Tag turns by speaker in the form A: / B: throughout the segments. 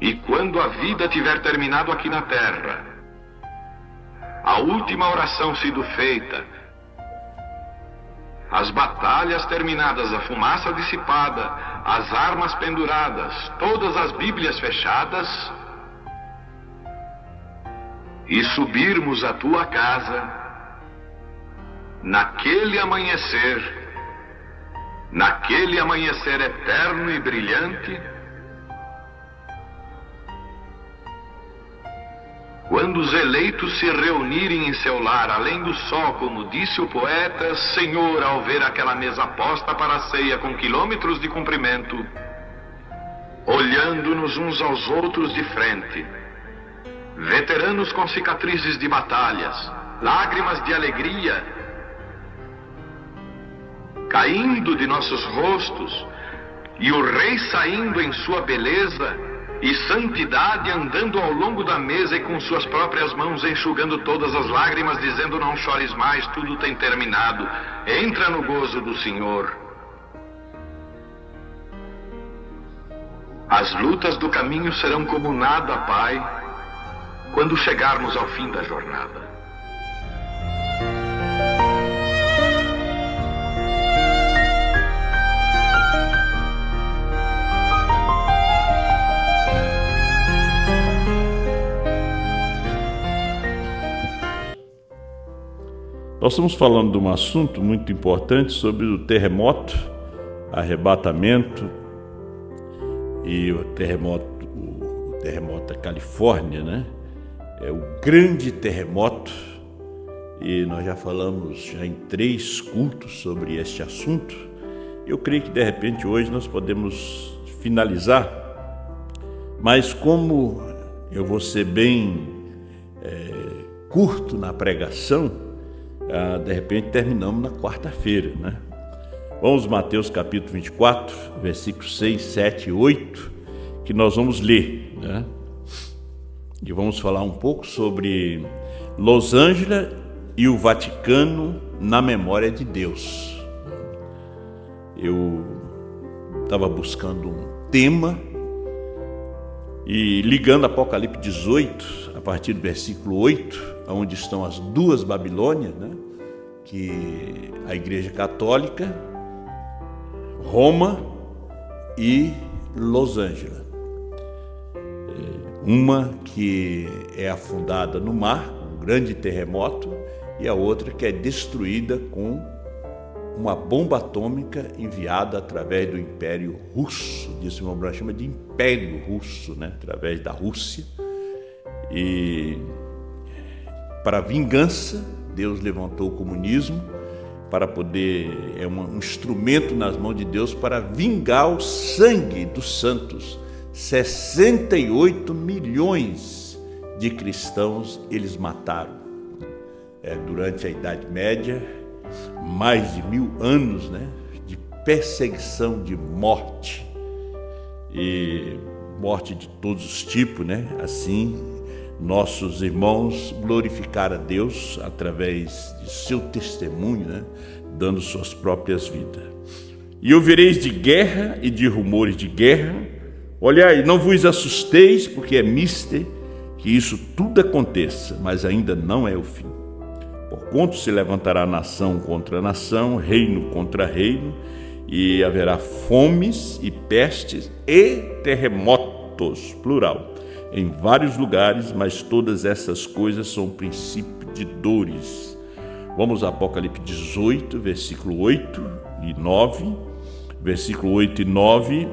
A: E quando a vida tiver terminado aqui na terra, a última oração sido feita, as batalhas terminadas, a fumaça dissipada, as armas penduradas, todas as Bíblias fechadas, e subirmos à tua casa, naquele amanhecer eterno e brilhante, quando os eleitos se reunirem em seu lar, além do sol, como disse o poeta, Senhor, ao ver aquela mesa posta para a ceia com quilômetros de comprimento, olhando-nos uns aos outros de frente, veteranos com cicatrizes de batalhas, lágrimas de alegria caindo de nossos rostos, e o rei saindo em sua beleza e santidade, andando ao longo da mesa e com suas próprias mãos enxugando todas as lágrimas, dizendo: não chores mais, tudo tem terminado, entra no gozo do Senhor. As lutas do caminho serão como nada, Pai, quando chegarmos ao fim da jornada.
B: Nós estamos falando de um assunto muito importante sobre o terremoto, arrebatamento e o terremoto da Califórnia, né? É o grande terremoto, e nós já falamos já em 3 cultos sobre este assunto. Eu creio que de repente hoje nós podemos finalizar, mas como eu vou ser bem curto na pregação, de repente terminamos na quarta-feira, né? Vamos Mateus capítulo 24, versículos 6, 7 e 8, que nós vamos ler, né? E vamos falar um pouco sobre Los Angeles e o Vaticano na memória de Deus. Eu estava buscando um tema e ligando Apocalipse 18, a partir do versículo 8, onde estão as 2 Babilônias, né? Que a Igreja Católica, Roma e Los Angeles. Uma que é afundada no mar, um grande terremoto, e a outra que é destruída com uma bomba atômica enviada através do Império Russo. Disso o irmão Branco chama de Império Russo, né? Através da Rússia. E para vingança, Deus levantou o comunismo para poder, um instrumento nas mãos de Deus para vingar o sangue dos santos. 68 milhões de cristãos eles mataram. Durante a Idade Média, mais de 1000 anos, né, de perseguição, de morte, e morte de todos os tipos, né? Assim, nossos irmãos glorificaram a Deus através de seu testemunho, né? Dando suas próprias vidas. E ouvireis de guerra e de rumores de guerra. Olhai, não vos assusteis, porque é mister que isso tudo aconteça, mas ainda não é o fim. Porquanto se levantará nação contra nação, reino contra reino, e haverá fomes e pestes e terremotos, plural, em vários lugares, mas todas essas coisas são princípio de dores. Vamos a Apocalipse 18, versículo 8 e 9. Versículo 8 e 9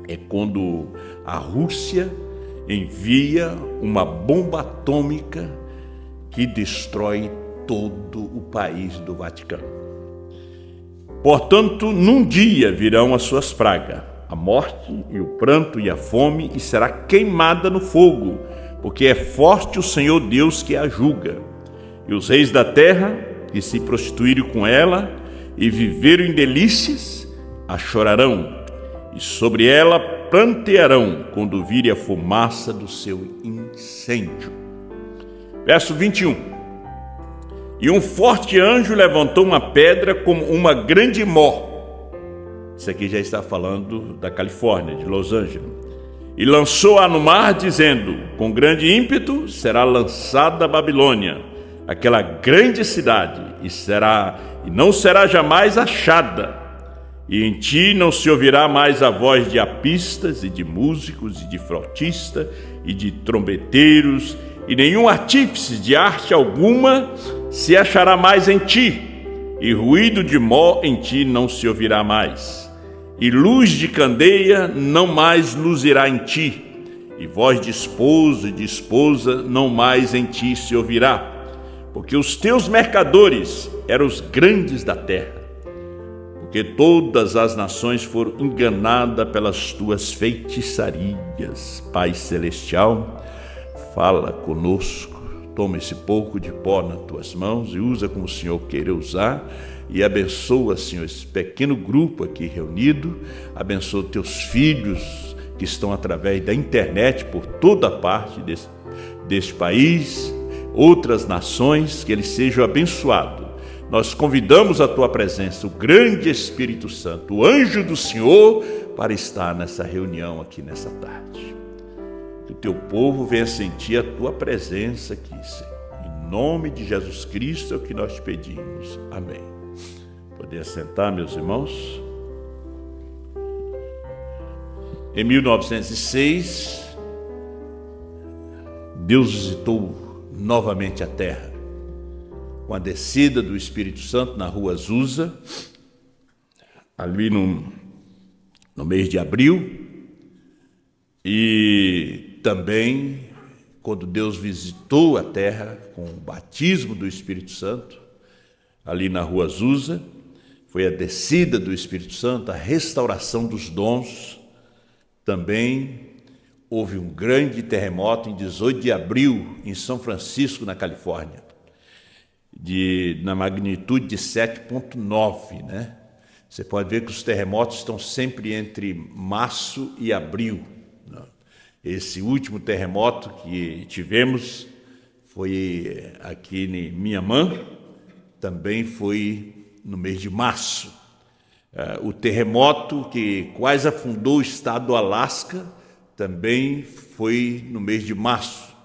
B: é quando a Rússia envia uma bomba atômica que destrói todo o país do Vaticano. Portanto, num dia virão as suas pragas, a morte e o pranto e a fome, e será queimada no fogo, porque é forte o Senhor Deus que a julga. E os reis da terra, que se prostituíram com ela e viveram em delícias, a chorarão, e sobre ela prantearão quando virem a fumaça do seu incêndio. Verso 21. E um forte anjo levantou uma pedra como uma grande mó. Isso aqui já está falando da Califórnia, de Los Angeles. e lançou-a no mar, dizendo: com grande ímpeto será lançada a Babilônia, aquela grande cidade, e não será jamais achada. E em ti não se ouvirá mais a voz de apistas, e de músicos, e de flautistas, e de trombeteiros, e nenhum artífice de arte alguma se achará mais em ti, e ruído de mó em ti não se ouvirá mais, e luz de candeia não mais luzirá em ti, e voz de esposo e de esposa não mais em ti se ouvirá, porque os teus mercadores eram os grandes da terra, porque todas as nações foram enganadas pelas tuas feitiçarias. Pai Celestial, fala conosco, toma esse pouco de pó nas tuas mãos e usa como o Senhor querer usar, e abençoa, Senhor, esse pequeno grupo aqui reunido, abençoa teus filhos que estão através da internet por toda parte deste país, outras nações, que eles sejam abençoados. Nós convidamos a tua presença, o grande Espírito Santo, o anjo do Senhor, para estar nessa reunião aqui nessa tarde. Que o teu povo venha sentir a tua presença aqui, Senhor. Em nome de Jesus Cristo é o que nós te pedimos. Amém. Podem assentar, meus irmãos. Em 1906, Deus visitou novamente a terra, com a descida do Espírito Santo na rua Azusa, ali no mês de abril, e também quando Deus visitou a terra com o batismo do Espírito Santo, ali na rua Azusa, foi a descida do Espírito Santo, a restauração dos dons. Também houve um grande terremoto em 18 de abril, em São Francisco, na Califórnia, na magnitude de 7,9, né? Você pode ver que os terremotos estão sempre entre março e abril, né? Esse último terremoto que tivemos foi aqui em Mianmar, também foi no mês de março. O terremoto que quase afundou o estado do Alasca também foi no mês de março,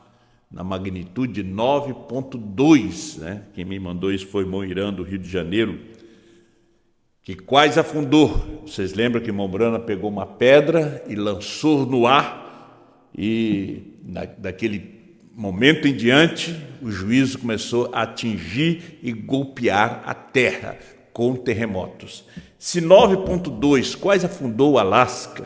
B: na magnitude de 9,2, né? Quem me mandou isso foi Moirã, do Rio de Janeiro, que quase afundou. Vocês lembram que Mombrana pegou uma pedra e lançou no ar, e daquele momento em diante o juízo começou a atingir e golpear a terra com terremotos. Se 9,2 quase afundou o Alasca,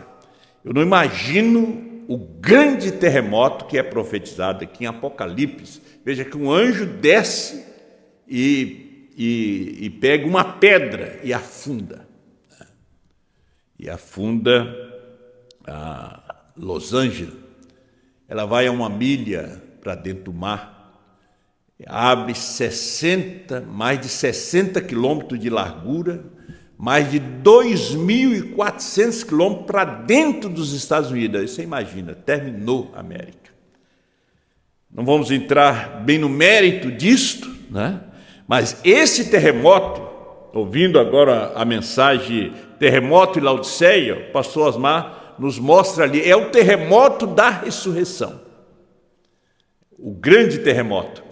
B: eu não imagino o grande terremoto que é profetizado aqui em Apocalipse. Veja que um anjo desce e pega uma pedra e afunda. E afunda a Los Angeles. Ela vai a 1 milha para dentro do mar, abre mais de 60 quilômetros de largura, mais de 2.400 quilômetros para dentro dos Estados Unidos. Aí você imagina, terminou a América. Não vamos entrar bem no mérito disto, né? Mas esse terremoto, ouvindo agora a mensagem Terremoto em Laodiceia, o pastor Osmar nos mostra ali, é o terremoto da ressurreição. O grande terremoto.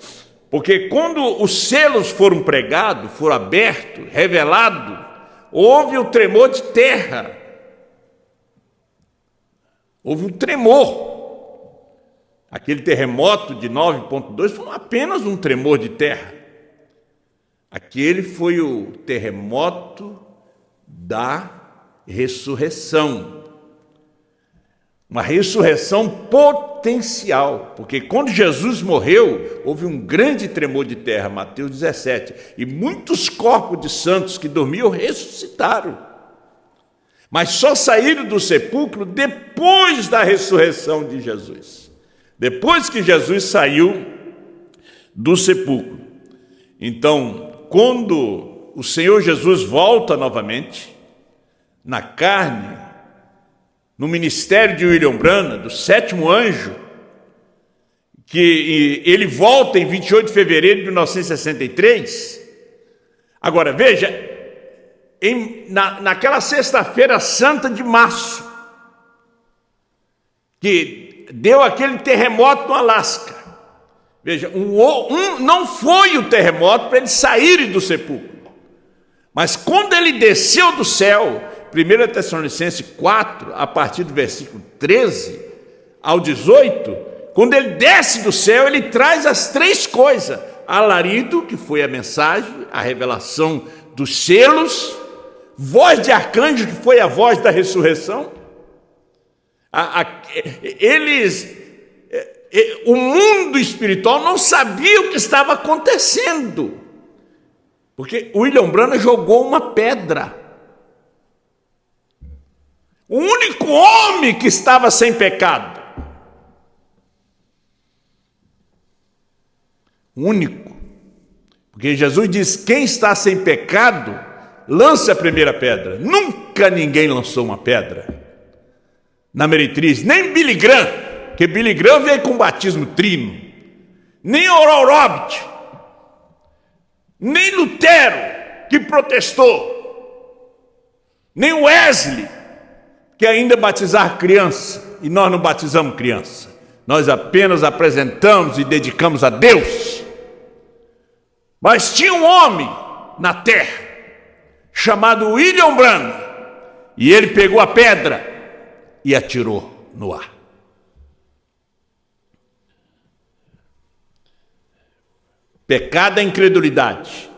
B: Porque quando os selos foram pregados, foram abertos, revelados, houve um tremor de terra. Houve um tremor. Aquele terremoto de 9,2 foi apenas um tremor de terra. Aquele foi o terremoto da ressurreição. Uma ressurreição potencial, porque quando Jesus morreu, houve um grande tremor de terra, Mateus 17, e muitos corpos de santos que dormiam ressuscitaram, mas só saíram do sepulcro depois da ressurreição de Jesus, depois que Jesus saiu do sepulcro. Então, quando o Senhor Jesus volta novamente, na carne, no ministério de William Branham, do sétimo anjo, que ele volta em 28 de fevereiro de 1963. Agora, veja, naquela sexta-feira santa de março, que deu aquele terremoto no Alasca. Veja, não foi o terremoto para eles saírem do sepulcro, mas quando ele desceu do céu, 1 Tessalonicenses 4, a partir do versículo 13 ao 18, quando ele desce do céu, ele traz as três coisas: alarido, que foi a mensagem, a revelação dos selos; voz de arcanjo, que foi a voz da ressurreição. O mundo espiritual não sabia o que estava acontecendo, porque William Branham jogou uma pedra. O único homem que estava sem pecado, o único, porque Jesus diz: quem está sem pecado, lance a primeira pedra. Nunca ninguém lançou uma pedra na meretriz, nem Billy Graham, que Billy Graham veio com batismo trino, nem Oral Roberts, nem Lutero, que protestou, nem Wesley, que ainda batizar criança, e nós não batizamos criança, nós apenas apresentamos e dedicamos a Deus. Mas tinha um homem na terra chamado William Branham, e ele pegou a pedra e atirou no ar. Pecado é incredulidade.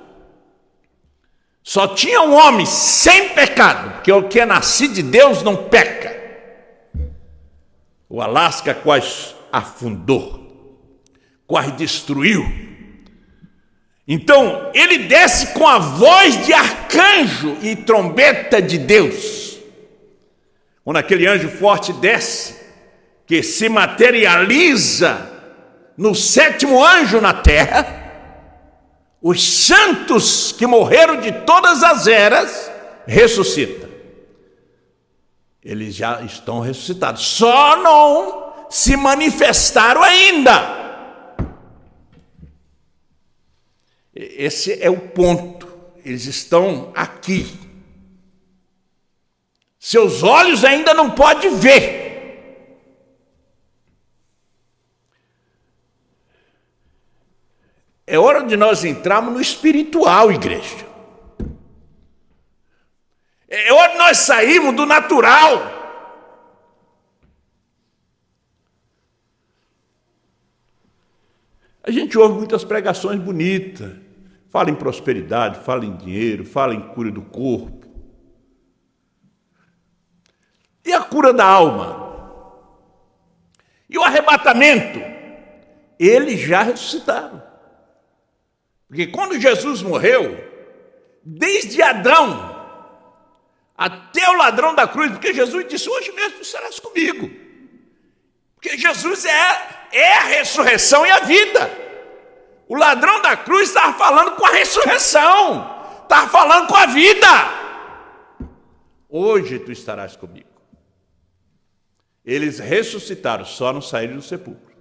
B: Só tinha um homem sem pecado, porque o que é nascido de Deus não peca. O Alasca quase afundou, quase destruiu. Então ele desce com a voz de arcanjo e trombeta de Deus. Quando aquele anjo forte desce, que se materializa no sétimo anjo na terra, os santos que morreram de todas as eras ressuscitam. Eles já estão ressuscitados, só não se manifestaram ainda. Esse é o ponto. Eles estão aqui. Seus olhos ainda não podem ver. É hora de nós entrarmos no espiritual, igreja. É hora de nós sairmos do natural. A gente ouve muitas pregações bonitas. Fala em prosperidade, fala em dinheiro, fala em cura do corpo. E a cura da alma? E o arrebatamento? Eles já ressuscitaram. Porque quando Jesus morreu, desde Adão até o ladrão da cruz, porque Jesus disse: hoje mesmo tu serás comigo. Porque Jesus é a ressurreição e a vida. O ladrão da cruz estava falando com a ressurreição, estava falando com a vida. Hoje tu estarás comigo. Eles ressuscitaram, só não saíram do sepulcro.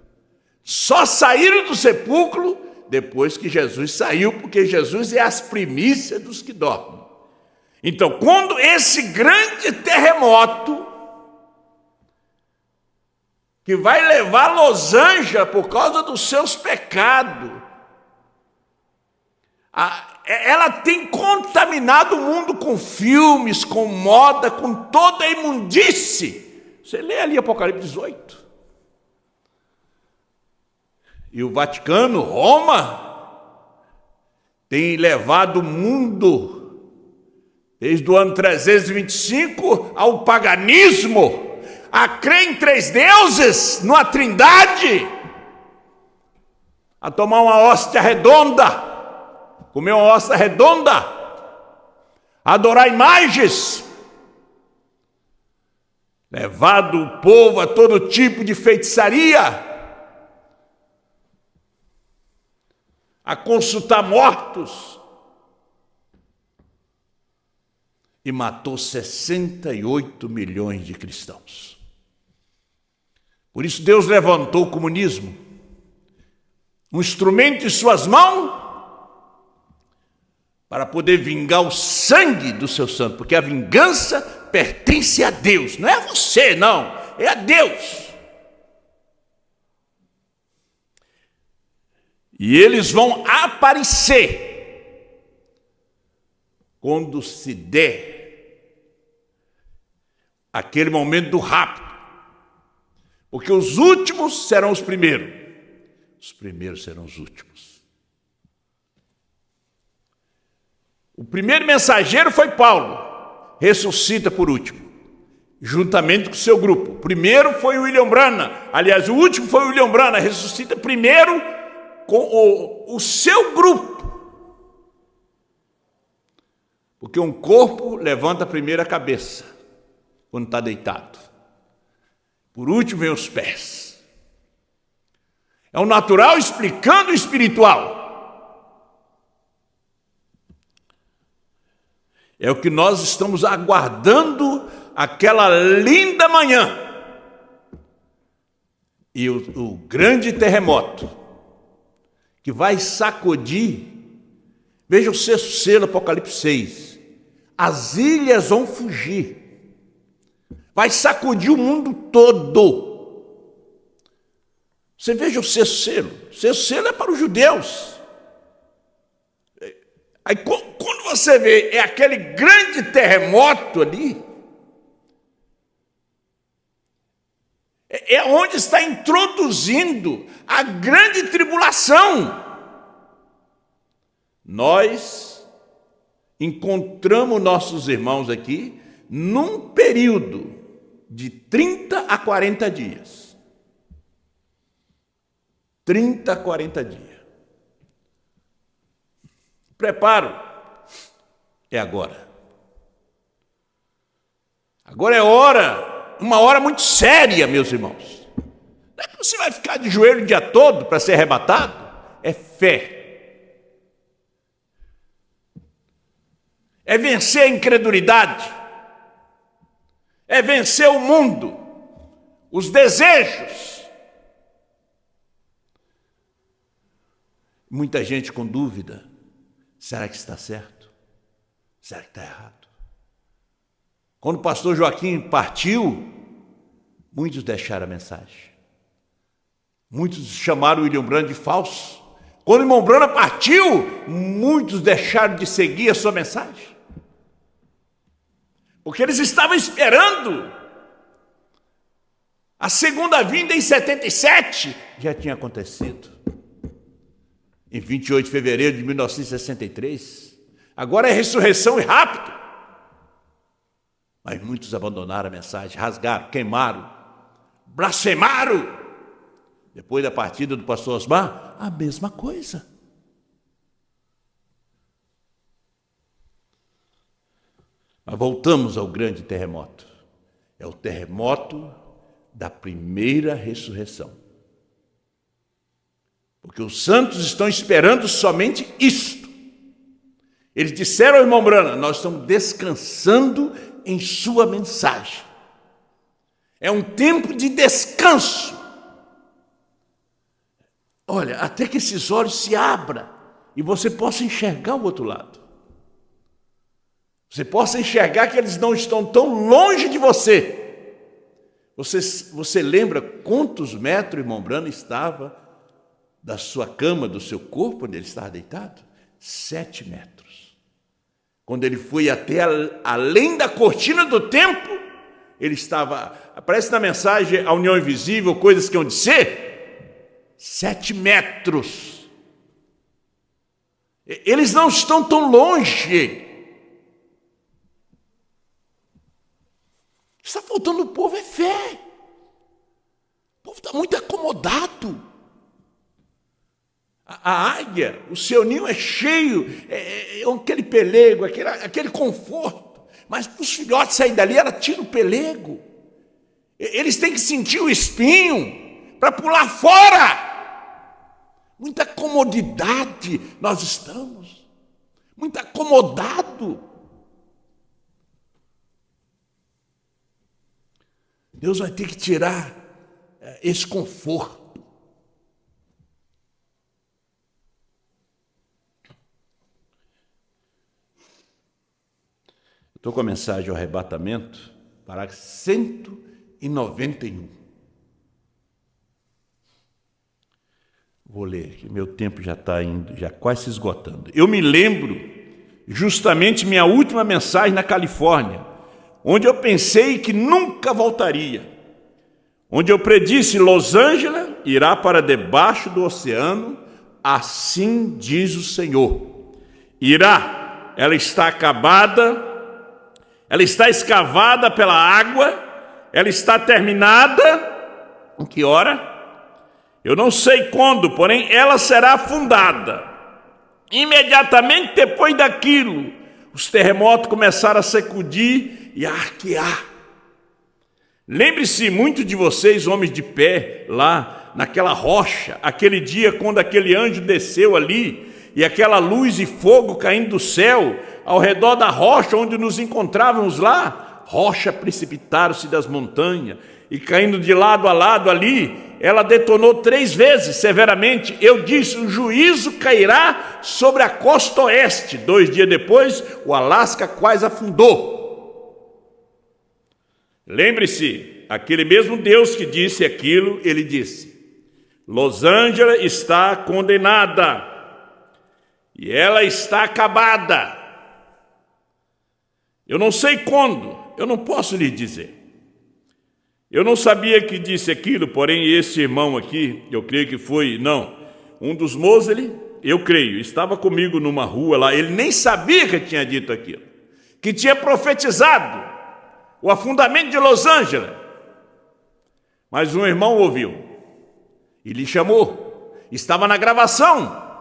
B: Só saíram do sepulcro depois que Jesus saiu, porque Jesus é as primícias dos que dormem. Então, quando esse grande terremoto, que vai levar Los Angeles por causa dos seus pecados, ela tem contaminado o mundo com filmes, com moda, com toda a imundície. Você lê ali Apocalipse 18. E o Vaticano, Roma, tem levado o mundo, desde o ano 325, ao paganismo, a crer em 3 deuses, numa trindade, a tomar uma hóstia redonda, comer uma hóstia redonda, a adorar imagens, levado o povo a todo tipo de feitiçaria, a consultar mortos, e matou 68 milhões de cristãos. Por isso Deus levantou o comunismo, um instrumento em suas mãos, para poder vingar o sangue do seu santo, porque a vingança pertence a Deus, não é a você, não, é a Deus. E eles vão aparecer quando se der aquele momento do rapto. Porque os últimos serão os primeiros. Os primeiros serão os últimos. O primeiro mensageiro foi Paulo. Ressuscita por último, juntamente com o seu grupo. O primeiro foi o William Branham. Aliás, o último foi o William Branham. Ressuscita primeiro com o seu grupo. Porque um corpo levanta primeiro a cabeça, quando está deitado. Por último vem os pés. É o natural explicando o espiritual. É o que nós estamos aguardando aquela linda manhã. E o grande terremoto que vai sacudir. Veja o sexto selo, Apocalipse 6. As ilhas vão fugir. Vai sacudir o mundo todo. Você veja o sexto selo. O sexto selo é para os judeus. Aí quando você vê, é aquele grande terremoto ali, é onde está introduzindo a grande tribulação. Nós encontramos nossos irmãos aqui num período de 30 a 40 dias. 30 a 40 dias. Preparo. É agora. Agora é hora, uma hora muito séria, meus irmãos. Não é que você vai ficar de joelho o dia todo para ser arrebatado. É fé. É vencer a incredulidade. É vencer o mundo. Os desejos. Muita gente com dúvida. Será que está certo? Será que está errado? Quando o pastor Joaquim partiu, muitos deixaram a mensagem. Muitos chamaram o William Branham de falso. Quando o irmão Branham partiu, muitos deixaram de seguir a sua mensagem. Porque eles estavam esperando. A segunda vinda em 77 já tinha acontecido. Em 28 de fevereiro de 1963. Agora é ressurreição e rápido. Mas muitos abandonaram a mensagem, rasgaram, queimaram, blasfemaram. Depois da partida do pastor Osmar, a mesma coisa. Mas voltamos ao grande terremoto. É o terremoto da primeira ressurreição. Porque os santos estão esperando somente isto. Eles disseram ao irmão Branham, nós estamos descansando em sua mensagem. É um tempo de descanso. Olha, até que esses olhos se abram e você possa enxergar o outro lado. Você possa enxergar que eles não estão tão longe de você. Você lembra quantos metros o irmão Branham estava da sua cama, do seu corpo, onde ele estava deitado? 7 metros. Quando ele foi até além da cortina do templo, ele estava, aparece na mensagem, a união invisível, coisas que hão de ser, 7 metros. Eles não estão tão longe. Está faltando o povo é fé. O povo está muito acomodado. A águia, o seu ninho é cheio, é aquele pelego, aquele conforto. Mas para os filhotes saírem dali, ela tira o pelego. Eles têm que sentir o espinho para pular fora. Muita comodidade nós estamos. Muito acomodado. Deus vai ter que tirar esse conforto. Estou com a mensagem ao arrebatamento, parágrafo 191. Vou ler aqui, meu tempo já está indo, já quase se esgotando. Eu me lembro justamente minha última mensagem na Califórnia, onde eu pensei que nunca voltaria, onde eu predisse: Los Angeles irá para debaixo do oceano, assim diz o Senhor. Irá, ela está acabada, ela está escavada pela água, ela está terminada. Em que hora? Eu não sei quando, porém ela será afundada. Imediatamente depois daquilo, os terremotos começaram a sacudir e a arquear. Lembre-se muito de vocês, homens de pé, lá naquela rocha, aquele dia quando aquele anjo desceu ali, e aquela luz e fogo caindo do céu, ao redor da rocha onde nos encontrávamos lá. Rocha precipitaram-se das montanhas, e caindo de lado a lado ali, ela detonou 3 vezes severamente. Eu disse: o juízo cairá sobre a costa oeste. 2 dias depois, o Alasca quase afundou. Lembre-se, aquele mesmo Deus que disse aquilo, ele disse: Los Angeles está condenada, e ela está acabada. Eu não sei quando, eu não posso lhe dizer. Eu não sabia que disse aquilo, porém esse irmão aqui, eu creio que foi, um dos Mosley, eu creio, estava comigo numa rua lá, ele nem sabia que tinha dito aquilo, que tinha profetizado o afundamento de Los Angeles. Mas um irmão ouviu e lhe chamou, estava na gravação.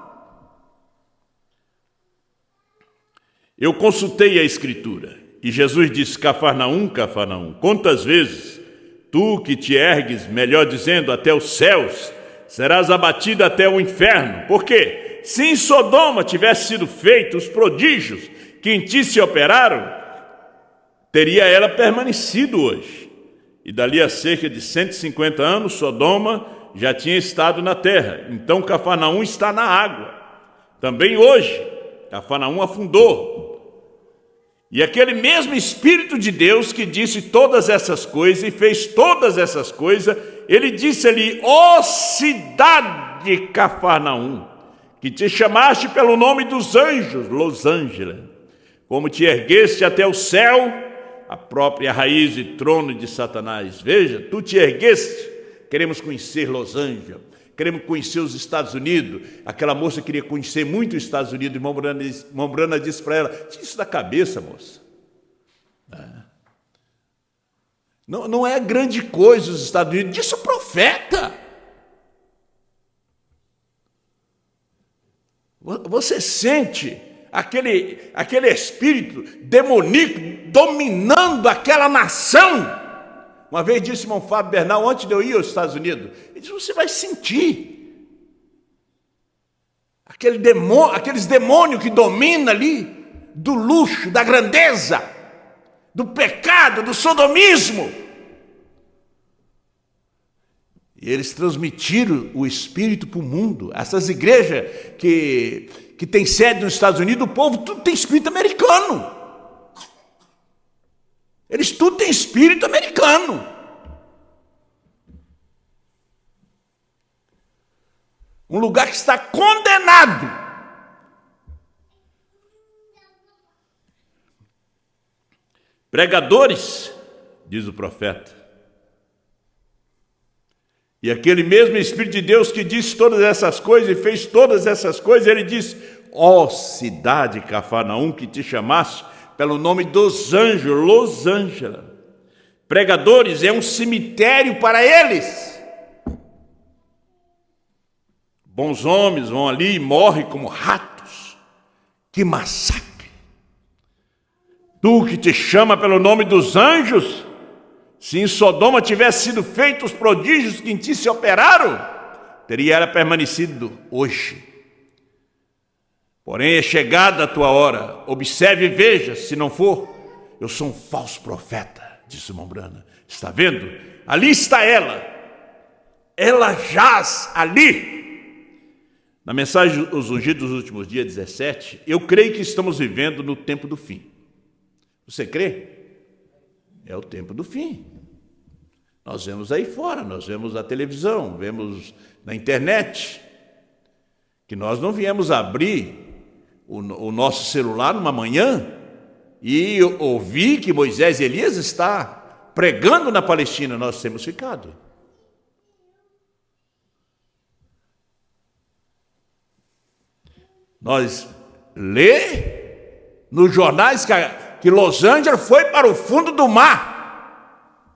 B: Eu consultei a Escritura e Jesus disse: Cafarnaum, Cafarnaum, quantas vezes tu que te ergues, melhor dizendo, até os céus, serás abatido até o inferno. Porque se em Sodoma tivesse sido feitos os prodígios que em ti se operaram, teria ela permanecido hoje. E dali a cerca de 150 anos, Sodoma já tinha estado na terra. Então Cafarnaum está na água. Também hoje, Cafarnaum afundou. E aquele mesmo Espírito de Deus que disse todas essas coisas e fez todas essas coisas, ele disse ali: ó cidade Cafarnaum, que te chamaste pelo nome dos anjos, Los Angeles, como te ergueste até o céu, a própria raiz e trono de Satanás. Veja, tu te ergueste. Queremos conhecer Los Angeles, queremos conhecer os Estados Unidos. Aquela moça queria conhecer muito os Estados Unidos. Irmã Brana disse para ela: tira isso da cabeça, moça. Não é grande coisa os Estados Unidos. Disse o profeta. Você sente aquele espírito demoníaco dominando aquela nação. Uma vez disse irmão Fábio Bernal, antes de eu ir aos Estados Unidos, ele disse: você vai sentir aqueles demônios que dominam ali, do luxo, da grandeza, do pecado, do sodomismo. E eles transmitiram o Espírito para o mundo. Essas igrejas que tem sede nos Estados Unidos, o povo tudo tem espírito americano. Eles tudo têm espírito americano. Um lugar que está condenado. Pregadores, diz o profeta. E aquele mesmo Espírito de Deus que disse todas essas coisas e fez todas essas coisas, ele disse: ó cidade Cafarnaum, que te chamaste pelo nome dos anjos, Los Angeles. Pregadores é um cemitério para eles. Bons homens vão ali e morrem como ratos. Que massacre! Tu que te chama pelo nome dos anjos, se em Sodoma tivesse sido feitos os prodígios que em ti se operaram, teria ela permanecido hoje. Porém é chegada a tua hora, observe e veja, se não for, eu sou um falso profeta, disse irmão Brana. Está vendo? Ali está ela jaz ali. Na mensagem Os Ungidos dos Últimos Dias 17, eu creio que estamos vivendo no tempo do fim. Você crê? É o tempo do fim. Nós vemos aí fora, nós vemos na televisão, vemos na internet, Que nós não viemos abrir o nosso celular numa manhã e ouvir que Moisés e Elias está pregando na Palestina. Nós temos ficado. Nós lê nos jornais que Los Angeles foi para o fundo do mar,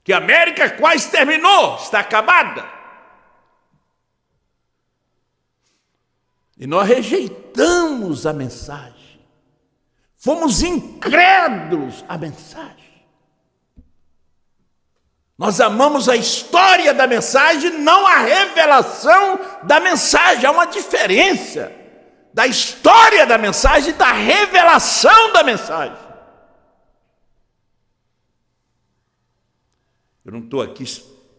B: que a América quase terminou, está acabada. E nós rejeitamos a mensagem, fomos incrédulos à mensagem. Nós amamos a história da mensagem, não a revelação da mensagem. Há uma diferença da história da mensagem e da revelação da mensagem. Eu não estou aqui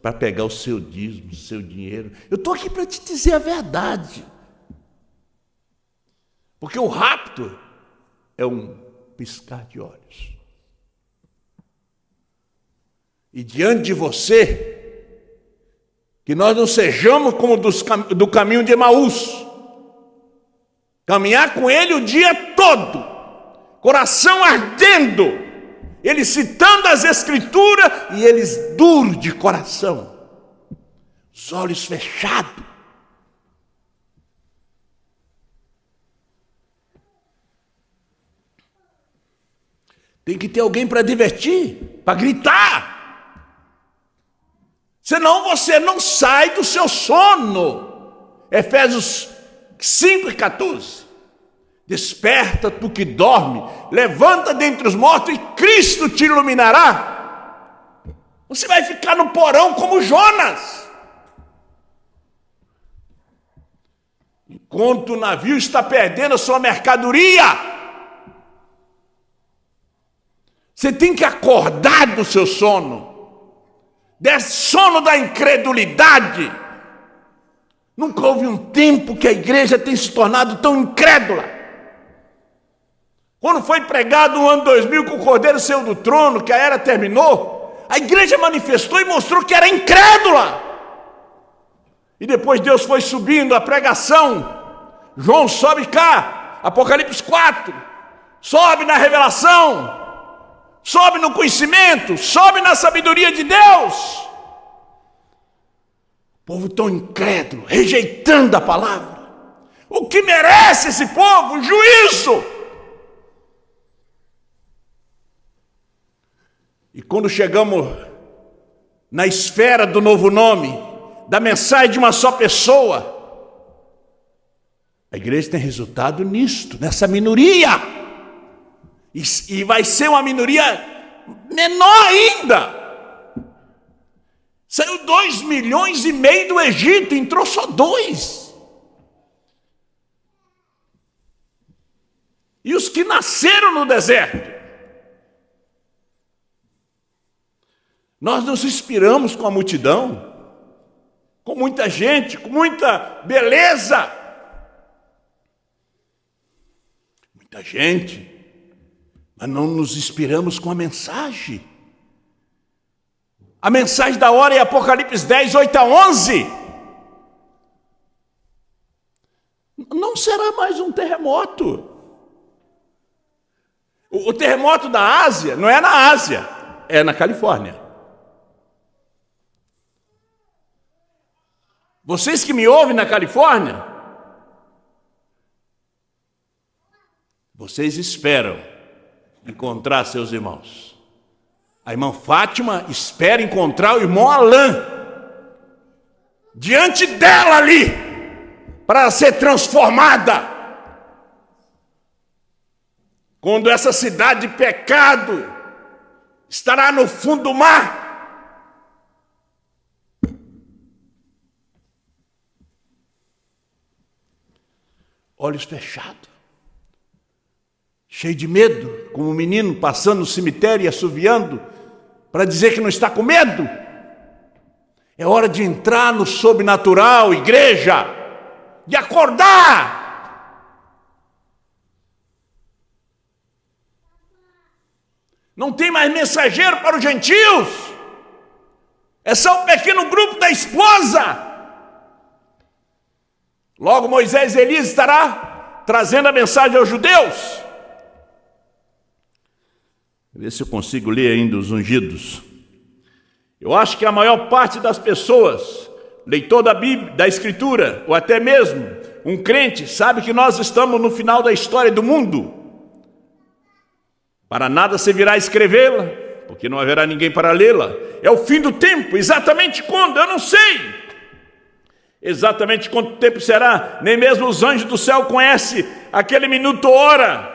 B: para pegar o seu dízimo, o seu dinheiro. Eu estou aqui para te dizer a verdade. Porque o rapto é um piscar de olhos. E diante de você, que nós não sejamos como do caminho de Emaús, caminhar com ele o dia todo, coração ardendo, eles citando as Escrituras e eles duros de coração, os olhos fechados. Tem que ter alguém para divertir, para gritar. Senão você não sai do seu sono. Efésios 5:14. Desperta tu que dorme, levanta dentre os mortos e Cristo te iluminará. Você vai ficar no porão como Jonas. Enquanto o navio está perdendo a sua mercadoria, você tem que acordar do seu sono, desse sono da incredulidade. Nunca houve um tempo que a igreja tenha se tornado tão incrédula. Quando foi pregado no ano 2000 que o Cordeiro saiu do trono, que a era terminou, a igreja manifestou e mostrou que era incrédula. E depois Deus foi subindo a pregação. João sobe cá, Apocalipse 4, sobe na revelação, sobe no conhecimento, sobe na sabedoria de Deus. O povo tão incrédulo, rejeitando a palavra. O que merece esse povo? Juízo. E quando chegamos na esfera do novo nome, da mensagem de uma só pessoa, a igreja tem resultado nisto, nessa minoria. E vai ser uma minoria menor ainda. Saiu 2,5 milhões do Egito, entrou só 2. E os que nasceram no deserto. Nós nos inspiramos com a multidão, com muita gente, com muita beleza. Muita gente. Mas não nos inspiramos com a mensagem. A mensagem da hora é Apocalipse 10, 8 a 11. Não será mais um terremoto. O terremoto da Ásia não é na Ásia, é na Califórnia. Vocês que me ouvem na Califórnia, vocês esperam encontrar seus irmãos. A irmã Fátima espera encontrar o irmão Alain diante dela ali, para ser transformada. Quando essa cidade de pecado estará no fundo do mar, olhos fechados, cheio de medo, como um menino passando no cemitério e assoviando, para dizer que não está com medo. É hora de entrar no sobrenatural, igreja, de acordar. Não tem mais mensageiro para os gentios. É só um pequeno grupo da esposa. Logo Moisés e Elias estará trazendo a mensagem aos judeus. Vê se eu consigo ler ainda os ungidos. Eu acho que a maior parte das pessoas, leitor da Bíblia, da Escritura, ou até mesmo um crente, sabe que nós estamos no final da história do mundo. Para nada servirá escrevê-la, porque não haverá ninguém para lê-la. É o fim do tempo. Exatamente quando? Eu não sei. Exatamente quanto tempo será? Nem mesmo os anjos do céu conhecem aquele minuto ou hora.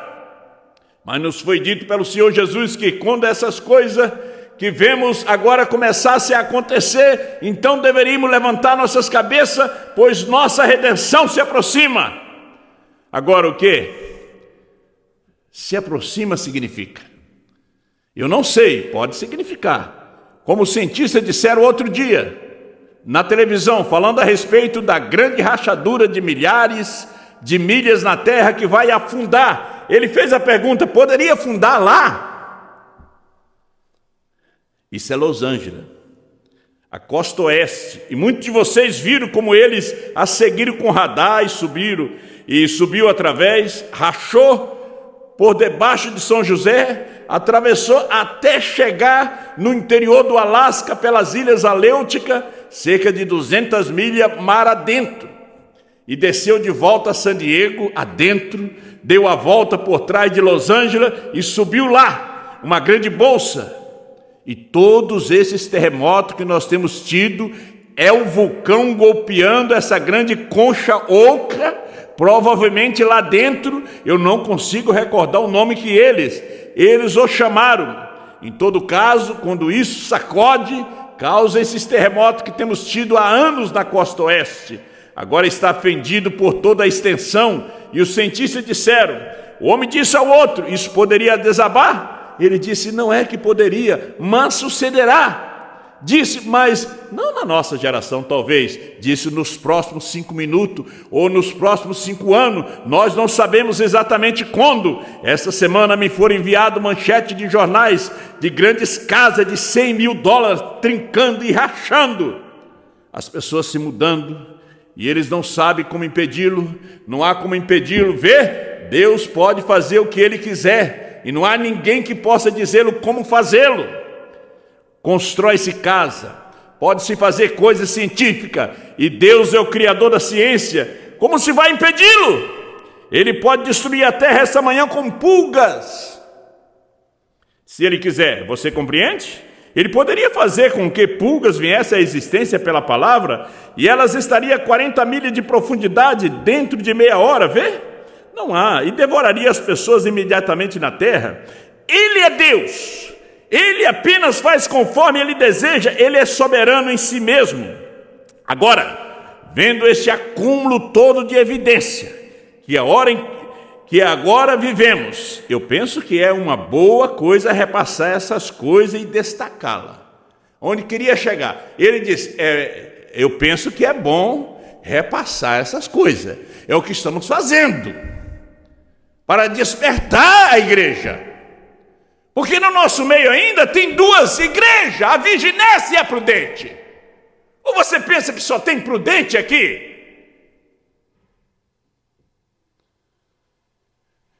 B: Mas nos foi dito pelo Senhor Jesus que quando essas coisas que vemos agora começassem a acontecer, então deveríamos levantar nossas cabeças, pois nossa redenção se aproxima. Agora o que? Se aproxima significa? Eu não sei, pode significar. Como os cientistas disseram outro dia, na televisão, falando a respeito da grande rachadura de milhares de milhas na Terra que vai afundar. Ele fez a pergunta, poderia afundar lá? Isso é Los Angeles, a costa oeste. E muitos de vocês viram como eles a seguiram com radar e subiu através, rachou por debaixo de São José, atravessou até chegar no interior do Alasca, pelas ilhas Aleutica, cerca de 200 milhas mar adentro, e desceu de volta a San Diego, adentro, deu a volta por trás de Los Angeles e subiu lá, uma grande bolsa. E todos esses terremotos que nós temos tido, é o vulcão golpeando essa grande concha oca, provavelmente lá dentro, eu não consigo recordar o nome que eles o chamaram. Em todo caso, quando isso sacode, causa esses terremotos que temos tido há anos na costa oeste. Agora está fendido por toda a extensão, e os cientistas disseram, o homem disse ao outro, isso poderia desabar? Ele disse, não é que poderia, mas sucederá. Disse, mas não na nossa geração talvez. Disse, nos próximos 5 minutos ou nos próximos 5 anos. Nós não sabemos exatamente quando. Esta semana me foram enviadas manchetes de jornais de grandes casas de $100 mil trincando e rachando. As pessoas se mudando e eles não sabem como impedi-lo. Não há como impedi-lo. Vê, Deus pode fazer o que Ele quiser. E não há ninguém que possa dizê-lo como fazê-lo. Constrói-se casa, pode-se fazer coisa científica, e Deus é o Criador da ciência. Como se vai impedi-lo? Ele pode destruir a terra essa manhã com pulgas, se Ele quiser. Você compreende? Ele poderia fazer com que pulgas viessem à existência pela palavra, e elas estariam a 40 milhas de profundidade dentro de meia hora, vê? Não há, e devoraria as pessoas imediatamente na terra. Ele é Deus. Ele apenas faz conforme Ele deseja, Ele é soberano em si mesmo. Agora, vendo este acúmulo todo de evidência, que agora vivemos, eu penso que é uma boa coisa repassar essas coisas e destacá-la. Onde queria chegar? Ele disse, eu penso que é bom repassar essas coisas. É o que estamos fazendo, para despertar a igreja. Porque no nosso meio ainda tem 2 igrejas, a Virginésia e a Prudente. Ou você pensa que só tem Prudente aqui?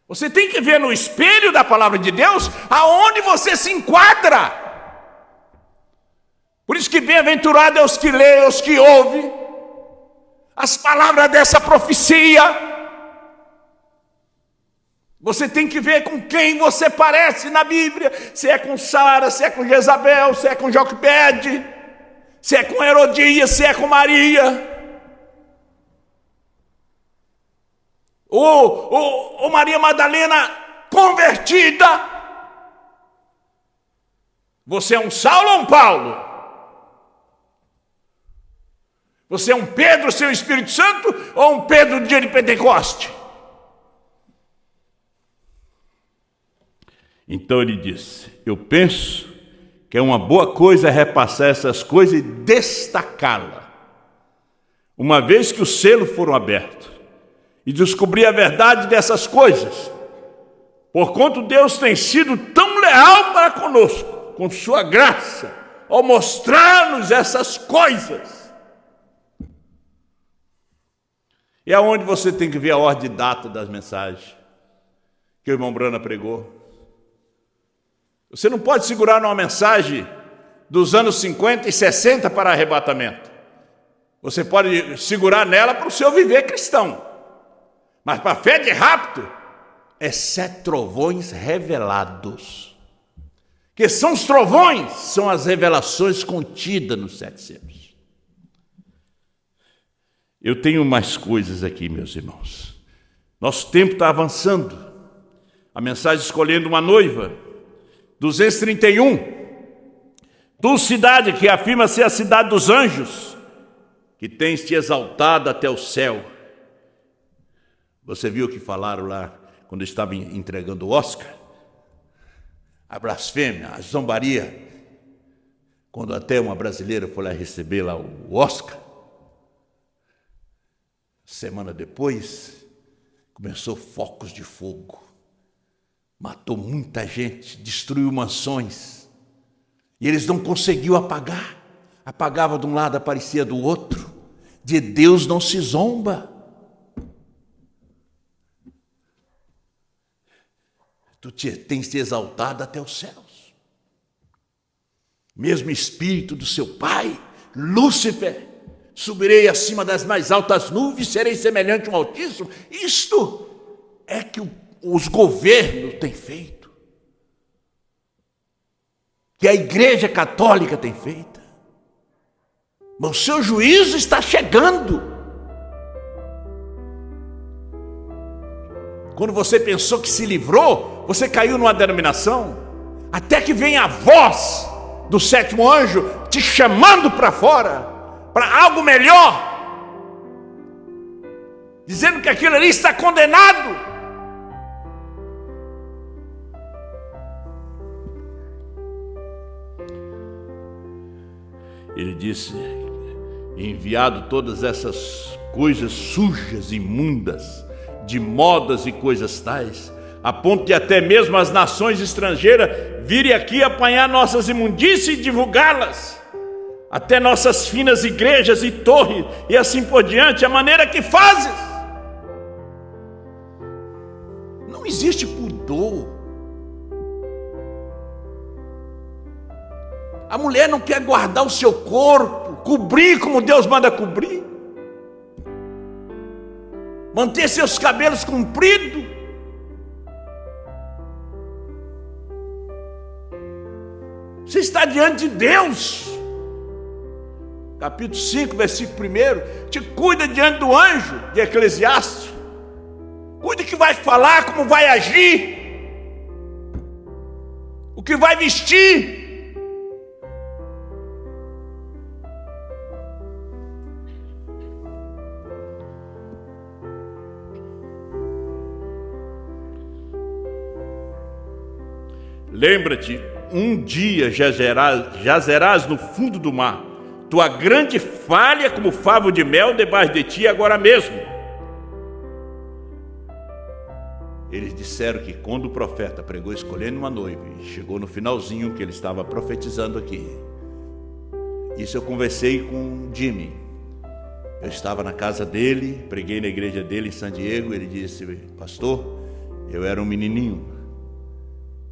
B: Você tem que ver no espelho da palavra de Deus aonde você se enquadra. Por isso que bem-aventurado é os que leem, os que ouvem as palavras dessa profecia. Você tem que ver com quem você parece na Bíblia, se é com Sara, se é com Jezabel, se é com Joquebede, se é com Herodias, se é com Maria, ou Maria Madalena convertida. Você é um Saulo ou um Paulo? Você é um Pedro sem o Espírito Santo ou um Pedro do dia de Pentecoste? Então ele disse, eu penso que é uma boa coisa repassar essas coisas e destacá-la. Uma vez que os selos foram abertos e descobrir a verdade dessas coisas, porquanto Deus tem sido tão leal para conosco, com sua graça, ao mostrar-nos essas coisas. E aonde você tem que ver a ordem de data das mensagens que o irmão Brana pregou. Você não pode segurar numa mensagem dos anos 50 e 60 para arrebatamento. Você pode segurar nela para o seu viver cristão. Mas para a fé de rapto, é 7 trovões revelados. Que são os trovões? São as revelações contidas nos 7 selos. Eu tenho mais coisas aqui, meus irmãos. Nosso tempo está avançando. A mensagem escolhendo uma noiva. 231. Tu, cidade que afirma ser a cidade dos anjos, que tens te exaltado até o céu. Você viu o que falaram lá quando estava entregando o Oscar? A blasfêmia, a zombaria. Quando até uma brasileira foi lá receber lá o Oscar. Semana depois, começou focos de fogo. Matou muita gente, destruiu mansões. E eles não conseguiam apagar. Apagava de um lado, aparecia do outro. De Deus não se zomba. Tu tens te exaltado até os céus. Mesmo espírito do seu pai, Lúcifer, subirei acima das mais altas nuvens, serei semelhante ao Altíssimo. Isto é que os governos têm feito, que a Igreja Católica tem feito. Mas o seu juízo está chegando. Quando você pensou que se livrou, você caiu numa denominação, até que vem a voz do 7º anjo te chamando para fora, para algo melhor, dizendo que aquilo ali está condenado. Ele disse: enviado todas essas coisas sujas, imundas, de modas e coisas tais, a ponto de até mesmo as nações estrangeiras virem aqui apanhar nossas imundícias e divulgá-las, até nossas finas igrejas e torres, e assim por diante, a maneira que fazes. Não existe pudor. A mulher não quer guardar o seu corpo, cobrir como Deus manda cobrir, manter seus cabelos compridos. Você está diante de Deus. Capítulo 5, versículo 1. Te cuida diante do anjo de Eclesiastes. Cuida que vai falar, como vai agir, o que vai vestir. Lembra-te, um dia jazerás no fundo do mar, tua grande falha como favo de mel debaixo de ti agora mesmo. Eles disseram que quando o profeta pregou escolhendo uma noiva, e chegou no finalzinho que ele estava profetizando aqui. Isso eu conversei com o Jimmy. Eu estava na casa dele, preguei na igreja dele em San Diego. Ele disse: pastor, eu era um menininho,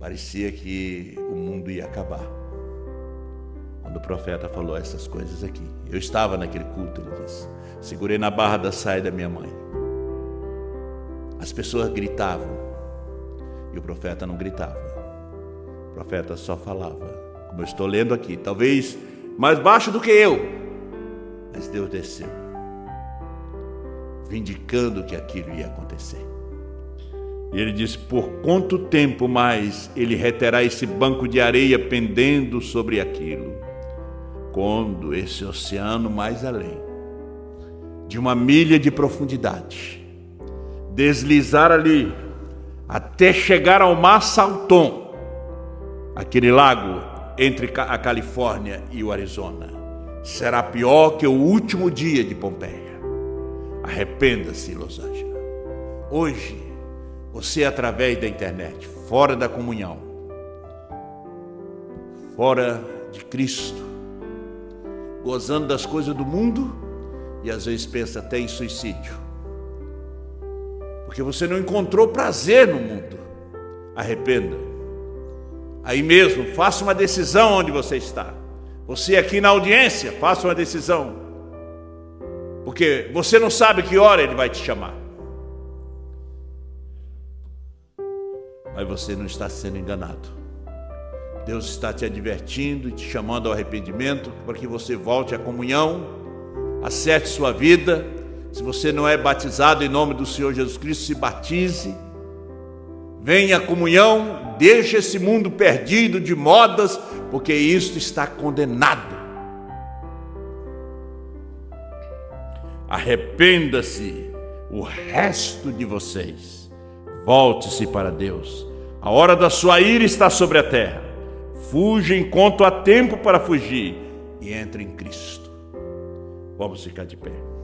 B: parecia que o mundo ia acabar quando o profeta falou essas coisas aqui. Eu estava naquele culto, ele disse. Segurei na barra da saia da minha mãe. As pessoas gritavam e o profeta não gritava. O profeta só falava, como eu estou lendo aqui, talvez mais baixo do que eu, mas Deus desceu, vindicando que aquilo ia acontecer. E ele disse: por quanto tempo mais ele reterá esse banco de areia pendendo sobre aquilo, quando esse oceano mais além de 1 milha de profundidade deslizar ali até chegar ao mar Salton, aquele lago entre a Califórnia e o Arizona, será pior que o último dia de Pompeia. Arrependa-se, Los Angeles. Hoje você, através da internet, fora da comunhão, fora de Cristo, gozando das coisas do mundo, e às vezes pensa até em suicídio. Porque você não encontrou prazer no mundo. Arrependa. Aí mesmo, faça uma decisão onde você está. Você aqui na audiência, faça uma decisão. Porque você não sabe que hora Ele vai te chamar. Mas você não está sendo enganado. Deus está te advertindo e te chamando ao arrependimento para que você volte à comunhão, acerte sua vida. Se você não é batizado em nome do Senhor Jesus Cristo, se batize. Venha à comunhão, deixe esse mundo perdido de modas, porque isto está condenado. Arrependa-se, o resto de vocês. Volte-se para Deus. A hora da sua ira está sobre a terra. Fuja enquanto há tempo para fugir e entre em Cristo. Vamos ficar de pé.